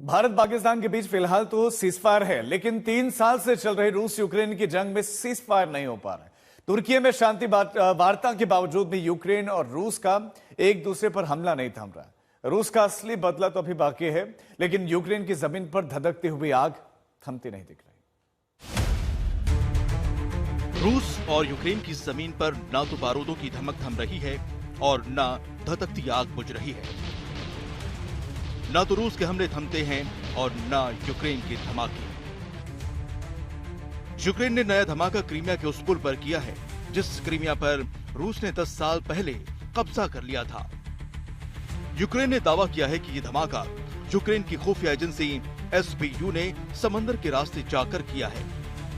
भारत पाकिस्तान के बीच फिलहाल तो सीजफायर है, लेकिन 3 साल से चल रही रूस यूक्रेन की जंग में सीजफायर नहीं हो पा रहा है। तुर्की में शांति वार्ता के बावजूद भी यूक्रेन और रूस का एक दूसरे पर हमला नहीं थम रहा। रूस का असली बदला तो अभी बाकी है, लेकिन यूक्रेन की जमीन पर धधकती हुई आग थमती नहीं दिख रही। रूस और यूक्रेन की जमीन पर ना तो बारूदों की धमक थम रही है और ना धधकती आग बुझ रही है। ना तो रूस के हमले थमते हैं और ना यूक्रेन के धमाके। यूक्रेन ने नया धमाका क्रीमिया के उस पुल पर किया है जिस क्रीमिया पर रूस ने 10 साल पहले कब्जा कर लिया था। यूक्रेन ने दावा किया है कि ये धमाका यूक्रेन की खुफिया एजेंसी SBU ने समंदर के रास्ते जाकर किया है,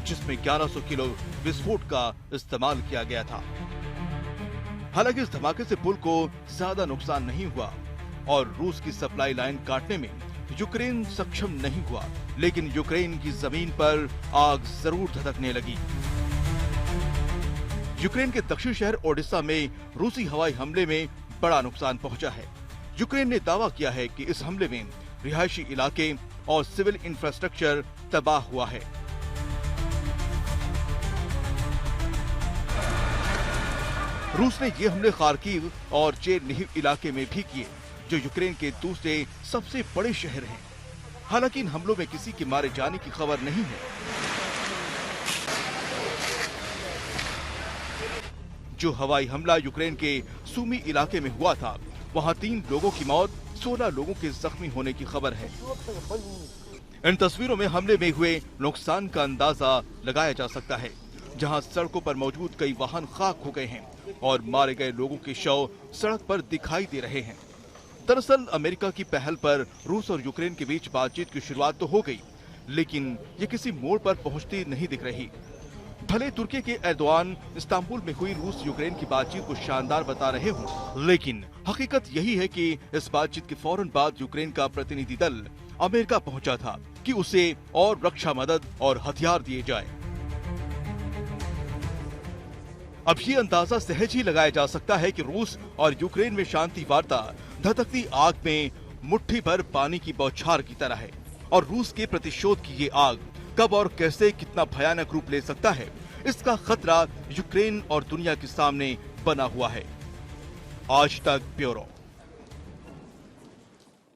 जिसमें 1100 किलो विस्फोट का इस्तेमाल किया गया था। हालांकि इस धमाके से पुल को ज्यादा नुकसान नहीं हुआ और रूस की सप्लाई लाइन काटने में यूक्रेन सक्षम नहीं हुआ, लेकिन यूक्रेन की जमीन पर आग जरूर धधकने लगी। यूक्रेन के दक्षिण शहर ओडेसा में रूसी हवाई हमले में बड़ा नुकसान पहुंचा है। यूक्रेन ने दावा किया है कि इस हमले में रिहायशी इलाके और सिविल इंफ्रास्ट्रक्चर तबाह हुआ है। रूस ने ये हमले खार्किव और चेरनिहिव इलाके में भी किए, जो यूक्रेन के दूसरे सबसे बड़े शहर हैं। हालांकि इन हमलों में किसी के मारे जाने की खबर नहीं है। जो हवाई हमला यूक्रेन के सूमी इलाके में हुआ था, वहां 3 लोगों की मौत, 16 लोगों के जख्मी होने की खबर है। इन तस्वीरों में हमले में हुए नुकसान का अंदाजा लगाया जा सकता है, जहां सड़कों पर मौजूद कई वाहन खाक हो गए हैं और मारे गए लोगों के शव सड़क पर दिखाई दे रहे हैं। दरअसल अमेरिका की पहल पर रूस और यूक्रेन के बीच बातचीत की शुरुआत तो हो गई, लेकिन ये किसी मोड़ पर पहुंचती नहीं दिख रही। भले तुर्की के एर्दोआन इस्तांबुल में हुई रूस यूक्रेन की बातचीत को शानदार बता रहे हों, लेकिन हकीकत यही है कि इस बातचीत के फौरन बाद यूक्रेन का प्रतिनिधि दल अमेरिका पहुंचा था कि उसे और रक्षा मदद और हथियार दिए जाए। अब ये अंदाजा सहज ही लगाया जा सकता है कि रूस और यूक्रेन में शांति वार्ता धधकती आग में मुट्ठी भर पानी की बौछार की तरह है, और रूस के प्रतिशोध की ये आग कब और कैसे कितना भयानक रूप ले सकता है, इसका खतरा यूक्रेन और दुनिया के सामने बना हुआ है। आज तक ब्यूरो।